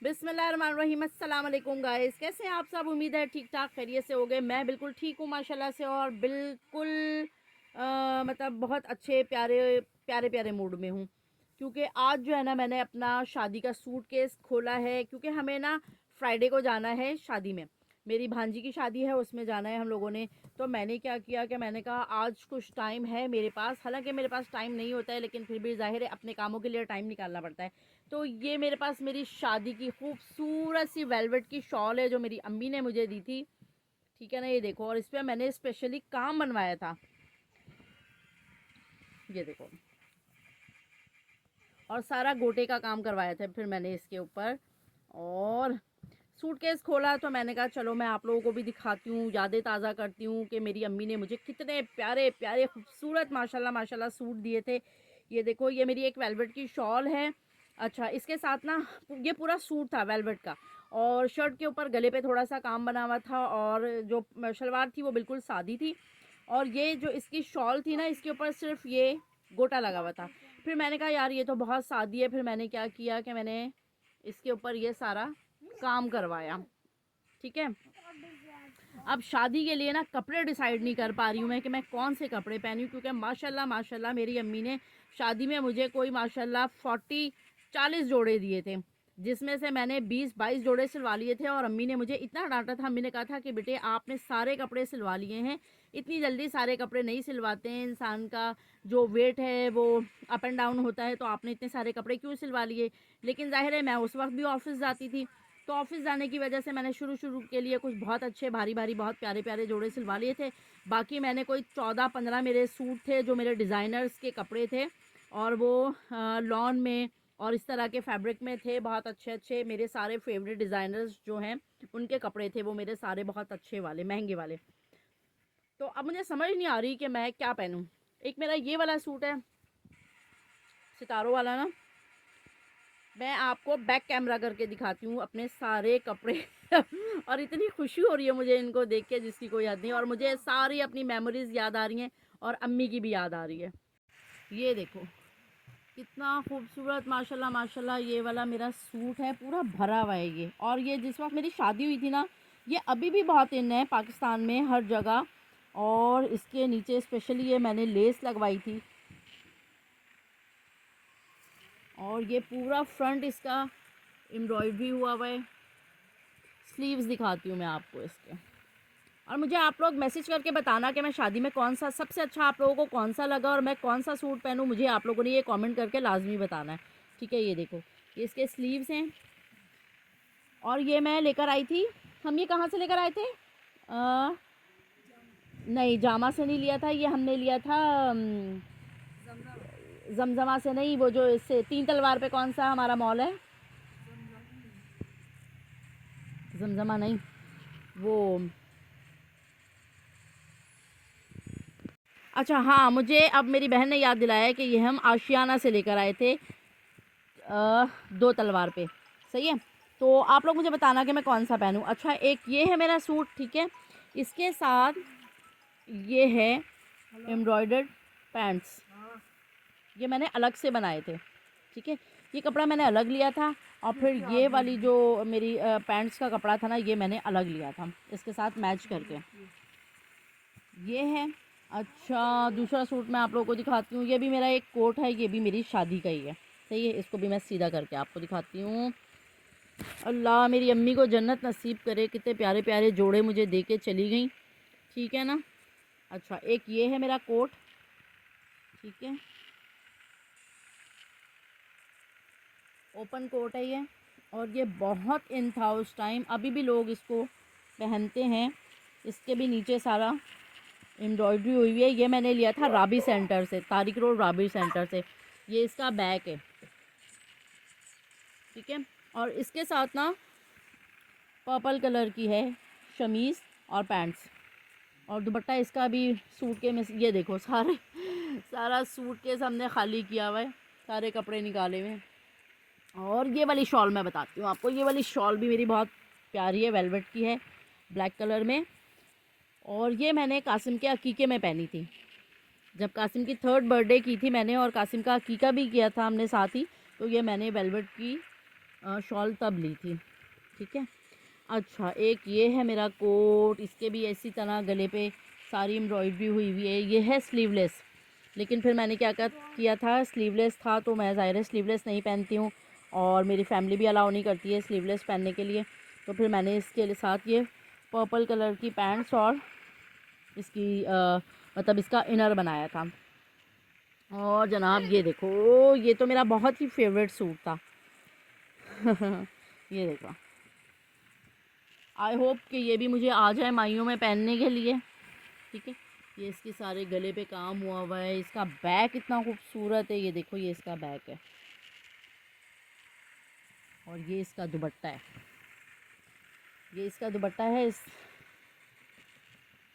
बिस्मिल्लाहिर्रहमानिर्रहीम। अस्सलाम वालेकुम गाइस, कैसे हैं आप सब? उम्मीद है ठीक ठाक खैरियत से हो गए। मैं बिल्कुल ठीक हूँ माशाल्लाह से, और बिल्कुल मतलब बहुत अच्छे प्यारे प्यारे प्यारे मूड में हूँ। क्योंकि आज जो है ना, मैंने अपना शादी का सूटकेस खोला है, क्योंकि हमें ना फ्राइडे को जाना है शादी में। मेरी भांजी की शादी है, उसमें जाना है हम लोगों ने। तो मैंने क्या किया कि मैंने कहा आज कुछ टाइम है मेरे पास, हालांकि मेरे पास टाइम नहीं होता है, लेकिन फिर भी ज़ाहिर है अपने कामों के लिए टाइम निकालना पड़ता है। तो ये मेरे पास मेरी शादी की खूबसूरत सी वेलवेट की शॉल है, जो मेरी अम्मी ने मुझे दी थी। ठीक है ना, ये देखो। और इस पर मैंने स्पेशली काम बनवाया था, ये देखो। और सारा गोटे का काम करवाया था फिर मैंने इसके ऊपर। और सूटकेस खोला तो मैंने कहा चलो मैं आप लोगों को भी दिखाती हूँ, यादें ताज़ा करती हूँ कि मेरी अम्मी ने मुझे कितने प्यारे प्यारे खूबसूरत माशाल्लाह माशाल्लाह सूट दिए थे। ये देखो, ये मेरी एक वेलवेट की शॉल है। अच्छा, इसके साथ ना ये पूरा सूट था वेलवेट का, और शर्ट के ऊपर गले पे थोड़ा सा काम बना हुआ था, और जो शलवार थी वो बिल्कुल सादी थी। और ये जो इसकी शॉल थी ना, इसके ऊपर सिर्फ ये गोटा लगा हुआ था। फिर मैंने कहा यार ये तो बहुत सादी है, फिर मैंने क्या किया कि मैंने इसके ऊपर ये सारा काम करवाया। ठीक है। अब शादी के लिए ना कपड़े डिसाइड नहीं कर पा रही हूँ मैं कि मैं कौन से कपड़े पहनूँ, क्योंकि माशाल्लाह माशाल्लाह मेरी अम्मी ने शादी में मुझे कोई माशाल्लाह 40-40 जोड़े दिए थे, जिसमें से मैंने 20-22 जोड़े सिलवा लिए थे। और अम्मी ने मुझे इतना डांटा था, अम्मी ने कहा था कि बेटे आपने सारे कपड़े सिलवा लिए हैं, इतनी जल्दी सारे कपड़े नहीं सिलवाते हैं, इंसान का जो वेट है वो अप एंड डाउन होता है, तो आपने इतने सारे कपड़े क्यों सिलवा लिए। लेकिन जाहिर है मैं उस वक्त भी ऑफिस जाती थी, तो ऑफिस जाने की वजह से मैंने शुरू शुरू के लिए कुछ बहुत अच्छे भारी भारी बहुत प्यारे प्यारे जोड़े सिलवा लिए थे। बाकी मैंने कोई 14-15 मेरे सूट थे जो मेरे डिज़ाइनर्स के कपड़े थे, और वो लॉन में और इस तरह के फैब्रिक में थे, बहुत अच्छे अच्छे। मेरे सारे फेवरेट डिज़ाइनर्स जो हैं उनके कपड़े थे वो, मेरे सारे बहुत अच्छे वाले महंगे वाले। तो अब मुझे समझ नहीं आ रही कि मैं क्या पहनूं। एक मेरा ये वाला सूट है, सितारों वाला ना, मैं आपको बैक कैमरा करके दिखाती हूँ अपने सारे कपड़े। और इतनी खुशी हो रही है मुझे इनको देख के जिसकी कोई याद नहीं, और मुझे सारी अपनी मेमोरीज याद आ रही हैं, और अम्मी की भी याद आ रही है। ये देखो कितना खूबसूरत माशाल्लाह माशाल्लाह ये वाला मेरा सूट है, पूरा भरा हुआ है ये। और ये जिस वक्त मेरी शादी हुई थी ना, ये अभी भी बहुत इन है पाकिस्तान में हर जगह। और इसके नीचे स्पेशली ये मैंने लेस लगवाई थी, और ये पूरा फ्रंट इसका एम्ब्रॉयडरी हुआ हुआ है। स्लीव्स दिखाती हूँ मैं आपको इसके। और मुझे आप लोग मैसेज करके बताना कि मैं शादी में कौन सा सबसे अच्छा आप लोगों को कौन सा लगा, और मैं कौन सा सूट पहनूँ, मुझे आप लोगों ने ये कमेंट करके लाजमी बताना है। ठीक है, ये देखो, ये इसके स्लीव्स हैं। और ये मैं लेकर आई थी, हम ये कहाँ से लेकर आए थे? नहीं, जामा से नहीं लिया था, ये हमने लिया था जमजमा से नहीं, वो जो इससे 3 तलवार पे कौन सा हमारा मॉल है, जमजमा नहीं, वो अच्छा हाँ, मुझे अब मेरी बहन ने याद दिलाया है कि ये हम आशियाना से लेकर आए थे 2 तलवार पे। सही है, तो आप लोग मुझे बताना कि मैं कौन सा पहनूं। अच्छा, एक ये है मेरा सूट, ठीक है, इसके साथ ये है एम्ब्रॉयडर्ड पैंट्स, ये मैंने अलग से बनाए थे। ठीक है, ये कपड़ा मैंने अलग लिया था, और फिर ये वाली जो मेरी पैंट्स का कपड़ा था ना, ये मैंने अलग लिया था इसके साथ मैच करके। ये है। अच्छा, दूसरा सूट मैं आप लोगों को दिखाती हूँ, ये भी मेरा एक कोट है, ये भी मेरी शादी का ही है। सही है, इसको भी मैं सीधा करके आपको दिखाती हूँ। अल्लाह मेरी अम्मी को जन्नत नसीब करे, कितने प्यारे प्यारे जोड़े मुझे दे के चली गई। ठीक है ना। अच्छा, एक ये है मेरा कोट, ठीक है, ओपन कोट है ये, और ये बहुत इन था उस टाइम, अभी भी लोग इसको पहनते हैं। इसके भी नीचे सारा एम्ब्रॉयडरी हुई हुई है। ये मैंने लिया था राबी सेंटर से, तारिक रोड राबी सेंटर से। ये इसका बैक है, ठीक है। और इसके साथ ना पर्पल कलर की है शमीज़ और पैंट्स, और दुपट्टा इसका भी सूट के में, ये देखो सारे सारा सूट के हमने खाली किया हुआ है, सारे कपड़े निकाले हुए हैं। और ये वाली शॉल मैं बताती हूँ आपको, ये वाली शॉल भी मेरी बहुत प्यारी है, वेलवेट की है, ब्लैक कलर में। और ये मैंने कासिम के अकीके में पहनी थी, जब कासिम की 3rd बर्थडे की थी मैंने, और कासिम का अकीका भी किया था हमने साथ ही। तो ये मैंने वेलवेट की शॉल तब ली थी, ठीक है। अच्छा, एक ये है मेरा कोट, इसके भी इसी तरह गले पे सारी एम्ब्रॉयडरी हुई हुई है। ये है स्लीवलेस, लेकिन फिर मैंने क्या किया था, स्लीवलेस था तो मैं ज़ाहिर है स्लीवलेस नहीं पहनती हूँ और मेरी फैमिली भी अलाउ नहीं करती है स्लीवलेस पहनने के लिए। तो फिर मैंने इसके साथ ये पर्पल कलर की पैंट्स और इसकी मतलब इसका इनर बनाया था। और जनाब ये देखो, ये तो मेरा बहुत ही फेवरेट सूट था। ये देखो, आई होप कि ये भी मुझे आ जाए माइयों में पहनने के लिए, ठीक है। ये इसके सारे गले पे काम हुआ हुआ है। इसका बैक इतना खूबसूरत है, ये देखो ये इसका बैक है और ये इसका दुपट्टा है। ये इसका दुपट्टा है।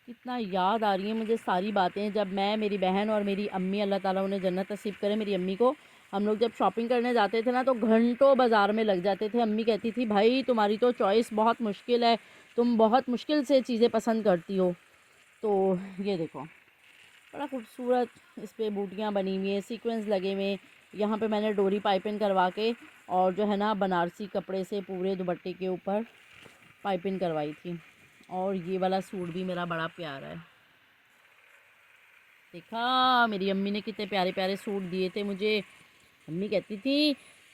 कितना याद आ रही है मुझे सारी बातें, जब मैं, मेरी बहन और मेरी अम्मी, अल्लाह ताला उन्हें जन्नत नसीब करे, मेरी अम्मी को, हम लोग जब शॉपिंग करने जाते थे ना तो घंटों बाज़ार में लग जाते थे। अम्मी कहती थी भाई तुम्हारी तो चॉइस बहुत मुश्किल है, तुम बहुत मुश्किल से चीज़ें पसंद करती हो। तो ये देखो बड़ा खूबसूरत इस पर बूटियाँ बनी हुई हैं, सीक्वेंस लगे हुए। यहाँ पे मैंने डोरी पाइपिंग करवा के और जो है ना बनारसी कपड़े से पूरे दुपट्टे के ऊपर पाइपिंग करवाई थी। और ये वाला सूट भी मेरा बड़ा प्यारा है। देखा मेरी अम्मी ने कितने प्यारे प्यारे सूट दिए थे मुझे। अम्मी कहती थी,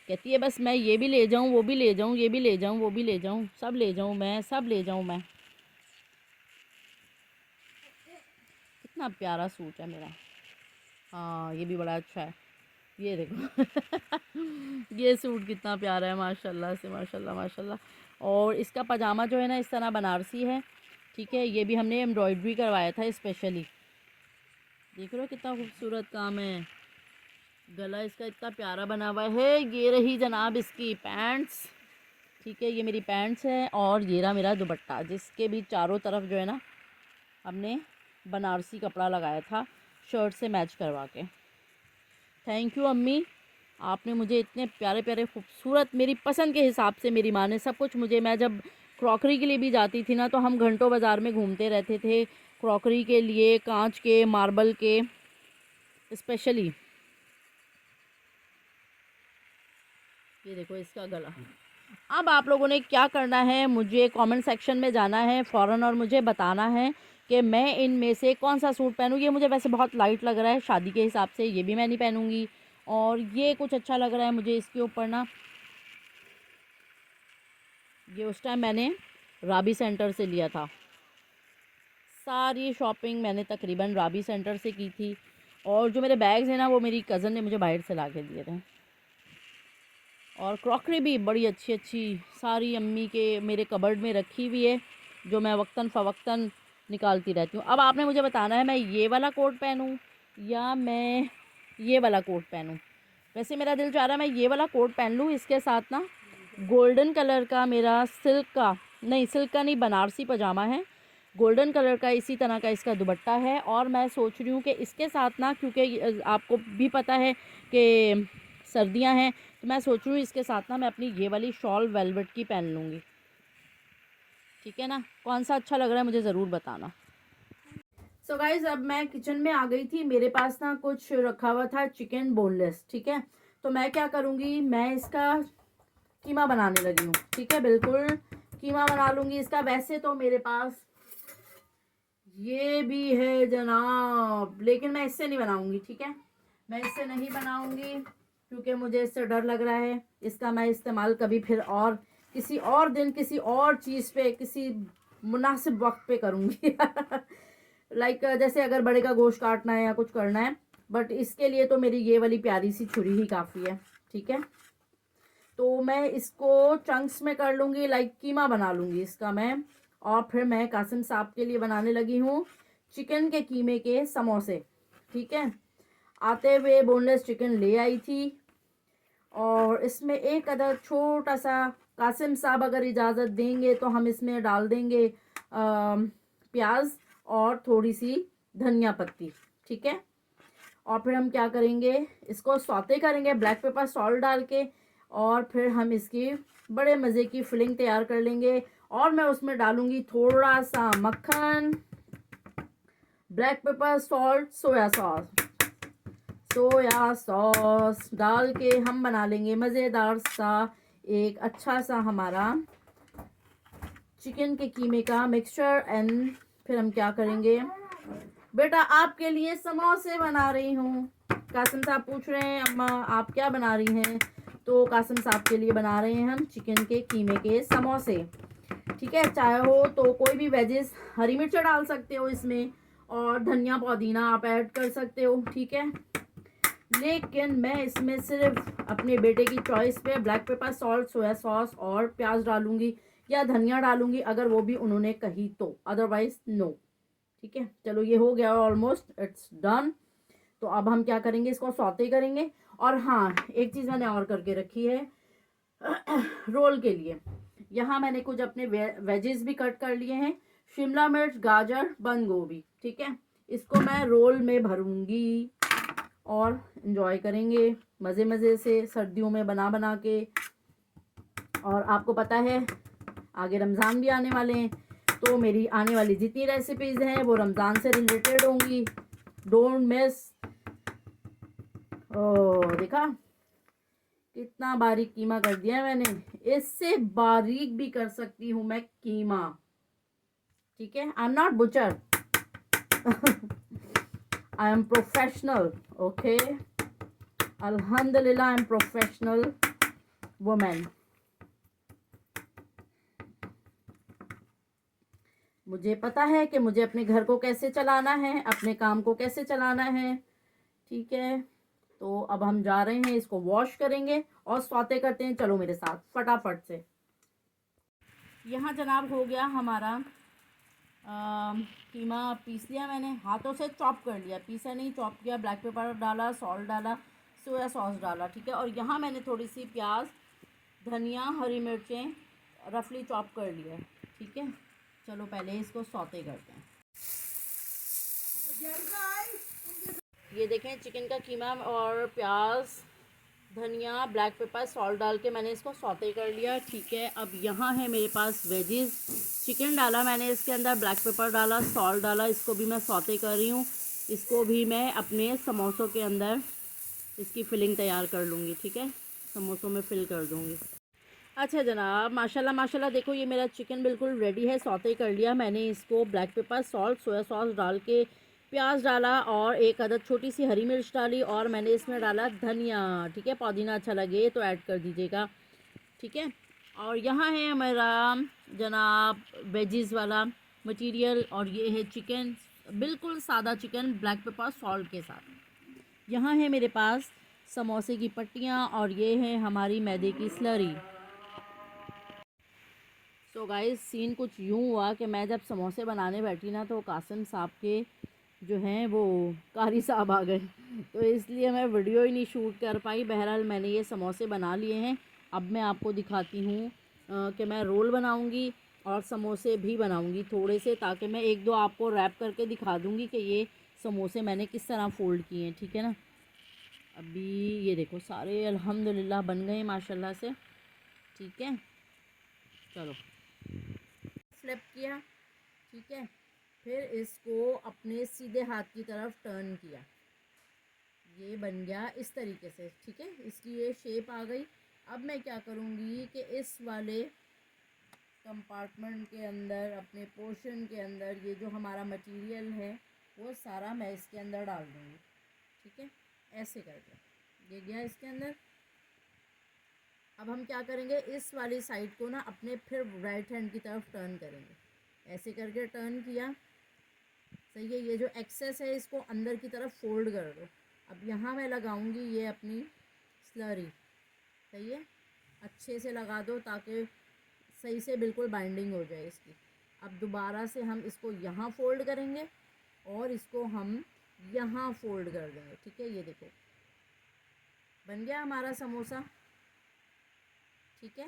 कहती है बस मैं ये भी ले जाऊँ, वो भी ले जाऊँ, ये भी ले जाऊँ, वो भी ले जाऊँ, सब ले जाऊँ मैं, सब ले जाऊँ मैं। कितना प्यारा सूट है मेरा। हाँ ये भी बड़ा अच्छा है। ये देखो ये सूट कितना प्यारा है, माशाल्लाह से माशाल्लाह माशाल्लाह। और इसका पजामा जो है ना इस तरह बनारसी है, ठीक है। ये भी हमने एम्ब्रॉयडरी करवाया था स्पेशली। देख रहे हो कितना खूबसूरत काम है। गला इसका इतना प्यारा बना हुआ है। ये रही जनाब इसकी पैंट्स, ठीक है। ये मेरी पैंट्स है और ये रहा मेरा दुपट्टा, जिसके भी चारों तरफ जो है ना हमने बनारसी कपड़ा लगाया था शर्ट से मैच करवा के। थैंक यू अम्मी, आपने मुझे इतने प्यारे प्यारे खूबसूरत, मेरी पसंद के हिसाब से मेरी माँ ने सब कुछ मुझे, मैं जब क्रॉकरी के लिए भी जाती थी ना तो हम घंटों बाज़ार में घूमते रहते थे क्रॉकरी के लिए, कांच के, मार्बल के स्पेशली। ये देखो इसका गला। अब आप लोगों ने क्या करना है, मुझे कमेंट सेक्शन में जाना है फ़ौरन और मुझे बताना है कि मैं इनमें से कौन सा सूट पहनूँ। ये मुझे वैसे बहुत लाइट लग रहा है शादी के हिसाब से, ये भी मैं नहीं पहनूँगी। और ये कुछ अच्छा लग रहा है मुझे इसके ऊपर ना, ये उस टाइम मैंने राबी सेंटर से लिया था। सारी शॉपिंग मैंने तकरीबन राबी सेंटर से की थी। और जो मेरे बैग्स हैं ना वो मेरी कज़न ने मुझे बाहर से ला के दिए थे। और क्रॉकरी भी बड़ी अच्छी अच्छी सारी अम्मी के मेरे कबर्ड में रखी हुई है, जो मैं वक्तन फ़वक्तन निकालती रहती हूँ। अब आपने मुझे बताना है मैं ये वाला कोट पहनूँ या मैं ये वाला कोट पहनूँ। वैसे मेरा दिल चाह रहा है मैं ये वाला कोट पहन लूँ, इसके साथ ना गोल्डन कलर का मेरा सिल्क का, नहीं सिल्क का नहीं, बनारसी पजामा है, गोल्डन कलर का इसी तरह का इसका दुपट्टा है। और मैं सोच रही हूँ कि इसके साथ ना, क्योंकि आपको भी पता है कि सर्दियाँ हैं, तो मैं सोच रही हूँ इसके साथ ना मैं अपनी ये वाली शॉल वेलवेट की पहन लूँगी, ठीक है ना। कौन सा अच्छा लग रहा है मुझे ज़रूर बताना। सो गाइज अब मैं किचन में आ गई थी, मेरे पास ना कुछ रखा हुआ था चिकन बोनलेस, ठीक है। तो मैं क्या करूँगी, मैं इसका कीमा बनाने लगी हूँ, ठीक है। बिल्कुल कीमा बना लूँगी इसका। वैसे तो मेरे पास ये भी है जनाब, लेकिन मैं इससे नहीं बनाऊँगी, ठीक है। मैं इससे नहीं बनाऊँगी क्योंकि मुझे इससे डर लग रहा है। इसका मैं इस्तेमाल कभी फिर और किसी और दिन किसी और चीज़ पे किसी मुनासिब वक्त पे करूँगी लाइक जैसे अगर बड़े का गोश्त काटना है या कुछ करना है, बट इसके लिए तो मेरी ये वाली प्यारी सी छुरी ही काफ़ी है, ठीक है। तो मैं इसको चंक्स में कर लूँगी, लाइक कीमा बना लूँगी इसका मैं। और फिर मैं कासिम साहब के लिए बनाने लगी हूँ चिकन के कीमे के समोसे, ठीक है। आते हुए बोनलेस चिकन ले आई थी और इसमें एक अदर छोटा सा, कासिम साहब अगर इजाज़त देंगे तो हम इसमें डाल देंगे प्याज और थोड़ी सी धनिया पत्ती, ठीक है। और फिर हम क्या करेंगे, इसको सौते करेंगे ब्लैक पेपर सॉल्ट डाल के, और फिर हम इसकी बड़े मज़े की फिलिंग तैयार कर लेंगे। और मैं उसमें डालूंगी थोड़ा सा मक्खन, black pepper salt, soya sauce डाल के हम बना लेंगे मज़ेदार सा एक अच्छा सा हमारा चिकन के कीमे का मिक्सचर। एंड फिर हम क्या करेंगे, बेटा आपके लिए समोसे बना रही हूँ। कासिम साहब पूछ रहे हैं अम्मा आप क्या बना रही हैं, तो कासिम साहब के लिए बना रहे हैं हम चिकन के कीमे के समोसे। ठीक है, चाहे हो तो कोई भी वेजेस, हरी मिर्च डाल सकते हो इसमें, और धनिया पुदीना आप ऐड कर सकते हो। ठीक है, लेकिन मैं इसमें सिर्फ अपने बेटे की चॉइस पे black pepper, salt, soya sauce और प्याज डालूंगी या धनिया डालूंगी, अगर वो भी उन्होंने कही तो, अदरवाइज नो। ठीक है, चलो ये हो गया ऑलमोस्ट, इट्स डन। तो अब हम क्या करेंगे, इसको सौते करेंगे। और हाँ, एक चीज़ मैंने और करके रखी है रोल के लिए। यहाँ मैंने कुछ अपने वेजेस भी कट कर लिए हैं, शिमला मिर्च, गाजर, बंद गोभी। ठीक है, इसको मैं रोल में भरूंगी और इन्जॉय करेंगे मज़े मज़े से सर्दियों में बना बना के। और आपको पता है आगे रमज़ान भी आने वाले हैं, तो मेरी आने वाली जितनी रेसिपीज़ हैं वो रमज़ान से रिलेटेड होंगी। Don't miss. ओ देखा कितना बारीक कीमा कर दिया है मैंने, इससे बारीक भी कर सकती हूँ मैं कीमा। ठीक है, I am not butcher, I am professional. Okay, अल्हम्दुलिल्लाह आई एम प्रोफेशनल वुमेन। मुझे पता है कि मुझे अपने घर को कैसे चलाना है, अपने काम को कैसे चलाना है। ठीक है, तो अब हम जा रहे हैं, इसको वॉश करेंगे और सौते करते हैं। चलो मेरे साथ फटाफट से। यहाँ जनाब हो गया हमारा कीमा, पीस लिया मैंने, हाथों से चॉप कर लिया, पीसा नहीं चॉप किया। ब्लैक पेपर डाला, सॉल्ट डाला, सोया सॉस डाला। ठीक है, और यहाँ मैंने थोड़ी सी प्याज, धनिया, हरी मिर्चें रफली चॉप कर लिया। ठीक है, चलो पहले इसको सौते करते हैं। ये देखें चिकन का कीमा और प्याज, धनिया, ब्लैक पेपर, सॉल्ट डाल के मैंने इसको सौते कर लिया। ठीक है, अब यहाँ है मेरे पास वेजिस। चिकन डाला मैंने इसके अंदर, ब्लैक पेपर डाला, सॉल्ट डाला, इसको भी मैं सौते कर रही हूँ। इसको भी मैं अपने समोसों के अंदर इसकी फिलिंग तैयार कर लूँगी। ठीक है, समोसों में फिल कर दूँगी। अच्छा जनाब, माशाल्लाह माशाल्लाह, देखो ये मेरा चिकन बिल्कुल रेडी है, सौते कर लिया मैंने इसको। Black pepper, salt, soya sauce डाल के प्याज डाला और एक अदद छोटी सी हरी मिर्च डाली, और मैंने इसमें डाला धनिया। ठीक है, पुदीना अच्छा लगे तो ऐड कर दीजिएगा। ठीक है, और यहाँ है हमारा जनाब वेजिस वाला मटेरियल, और ये है चिकन, बिल्कुल सादा चिकन ब्लैक पेपर सॉल्ट के साथ। यहाँ है मेरे पास समोसे की पट्टियाँ, और ये है हमारी मैदे की स्लरी। तो गाइस सीन कुछ यूँ हुआ कि मैं जब समोसे बनाने बैठी ना, तो कासिम साहब के जो हैं वो कारी साहब आ गए, तो इसलिए मैं वीडियो ही नहीं शूट कर पाई। बहरहाल मैंने ये समोसे बना लिए हैं। अब मैं आपको दिखाती हूँ कि मैं रोल बनाऊँगी और समोसे भी बनाऊँगी थोड़े से, ताकि मैं एक दो आपको रैप करके दिखा दूँगी कि ये समोसे मैंने किस तरह फ़ोल्ड किए हैं। ठीक है ना, अभी ये देखो सारे अल्हम्दुलिल्लाह बन गए माशाल्लाह से। ठीक है, चलो फ्लिप किया। ठीक है, फिर इसको अपने सीधे हाथ की तरफ टर्न किया, ये बन गया इस तरीके से। ठीक है, इसकी ये शेप आ गई। अब मैं क्या करूँगी कि इस वाले कंपार्टमेंट के अंदर, अपने पोर्शन के अंदर, ये जो हमारा मटेरियल है वो सारा मैं इसके अंदर डाल दूँगी। ठीक है, ऐसे करके ये गया इसके अंदर। अब हम क्या करेंगे, इस वाली साइड को ना अपने फिर राइट हैंड की तरफ टर्न करेंगे, ऐसे करके टर्न किया। सही है, ये जो एक्सेस है इसको अंदर की तरफ फोल्ड कर दो। अब यहाँ मैं लगाऊंगी ये अपनी स्लरी। सही है, अच्छे से लगा दो ताकि सही से बिल्कुल बाइंडिंग हो जाए इसकी। अब दोबारा से हम इसको यहाँ फोल्ड करेंगे और इसको हम यहाँ फोल्ड कर देंगे। ठीक है, ये देखो बन गया हमारा समोसा। ठीक है,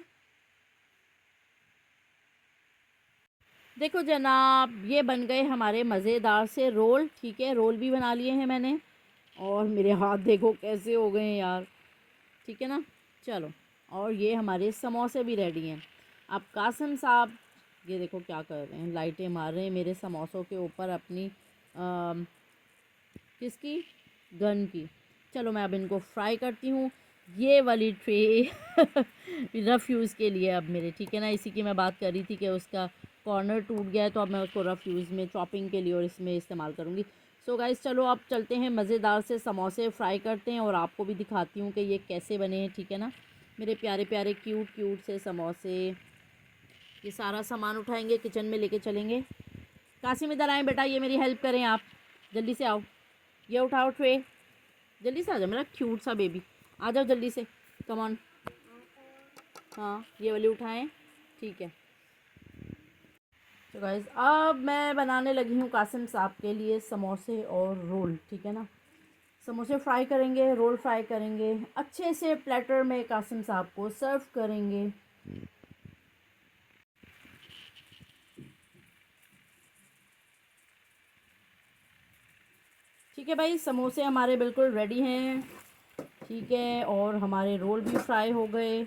देखो जनाब ये बन गए हमारे मज़ेदार से रोल। ठीक है, रोल भी बना लिए हैं मैंने, और मेरे हाथ देखो कैसे हो गए हैं यार। ठीक है ना, चलो, और ये हमारे समोसे भी रेडी हैं। अब कासिम साहब ये देखो क्या कर रहे हैं, लाइटें मार रहे हैं मेरे समोसों के ऊपर अपनी किसकी, गन की। चलो मैं अब इनको फ्राई करती हूँ। ये वाली ट्रे रफ़ यूज़ के लिए अब मेरे, ठीक है ना। इसी की मैं बात कर रही थी कि उसका कॉर्नर टूट गया है, तो अब मैं उसको रफ़ यूज़ में चॉपिंग के लिए और इसमें इस्तेमाल करूँगी। सो गाइस चलो अब चलते हैं, मज़ेदार से समोसे फ्राई करते हैं और आपको भी दिखाती हूँ कि ये कैसे बने हैं, ठीक है ना। मेरे प्यारे प्यारे क्यूट क्यूट से समोसे। ये सारा सामान उठाएंगे, किचन में लेके चलेंगे। कासिम इधर आएँ बेटा, ये मेरी हेल्प करें आप, जल्दी से आओ। ये उठाओ ट्रे, जल्दी से आ जाओ मेरा क्यूट सा बेबी, आ जाओ जल्दी से, कम ऑन। हाँ ये वाली उठाएं, ठीक है। तो गाइस अब मैं बनाने लगी हूँ कासिम साहब के लिए समोसे और रोल, ठीक है ना। समोसे फ्राई करेंगे, रोल फ्राई करेंगे, अच्छे से प्लेटर में कासिम साहब को सर्व करेंगे। ठीक है भाई, समोसे हमारे बिल्कुल रेडी हैं, ठीक है, और हमारे रोल भी फ्राई हो गए।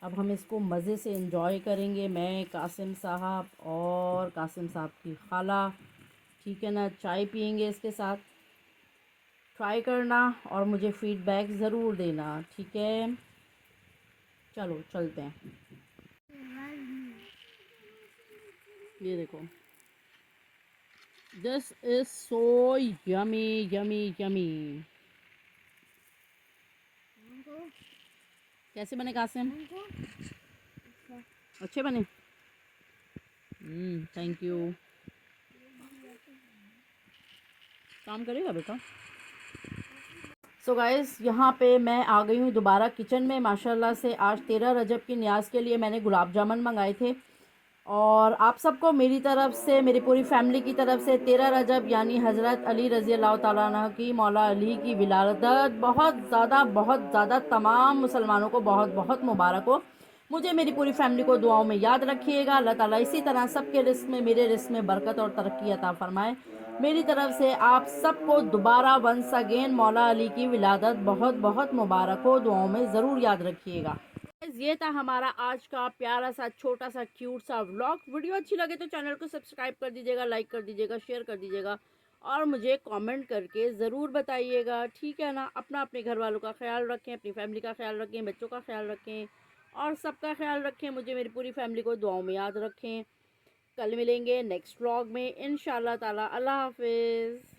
अब हम इसको मज़े से एंजॉय करेंगे, मैं, कासिम साहब और कासिम साहब की खाला, ठीक है ना। चाय पियेंगे इसके साथ। ट्राई करना और मुझे फीडबैक ज़रूर देना, ठीक है। चलो चलते हैं। ये देखो, this is so yummy yummy yummy. कैसे बने कासिम? अच्छे बने? Thank you. काम करेगा बेटा। सो गाइस यहाँ पे मैं आ गई हूँ दोबारा किचन में। माशाल्लाह से आज 13 रजब की न्याज़ के लिए मैंने गुलाब जामुन मंगाए थे, और आप सबको मेरी तरफ से, मेरी पूरी फैमिली की तरफ से 13 रजब यानी हज़रत अली रज़ी अल्लाह ताला अन्हु की, मौला अली की विलादत बहुत ज़्यादा तमाम मुसलमानों को बहुत बहुत मुबारक हो। मुझे, मेरी पूरी फैमिली को दुआओं में याद रखिएगा। अल्लाह ताला इसी तरह सबके रिस्क में, मेरे रिस्क में बरकत और तरक्की अता फ़रमाए। मेरी तरफ से आप सबको दोबारा वंस अगेन मौला अली की विलादत बहुत बहुत मुबारक हो, दुआओं में ज़रूर याद रखिएगा। ये था हमारा आज का प्यारा सा छोटा सा क्यूट सा व्लॉग। वीडियो अच्छी लगे तो चैनल को सब्सक्राइब कर दीजिएगा, लाइक कर दीजिएगा, शेयर कर दीजिएगा, और मुझे कमेंट करके ज़रूर बताइएगा, ठीक है ना। अपना, अपने घर वालों का ख्याल रखें, अपनी फैमिली का ख्याल रखें, बच्चों का ख्याल रखें, और सबका ख्याल रखें। मुझे, मेरी पूरी फैमिली को दुआओं में याद रखें। कल मिलेंगे नेक्स्ट व्लॉग में इंशाल्लाह ताला। अल्लाह हाफिज़।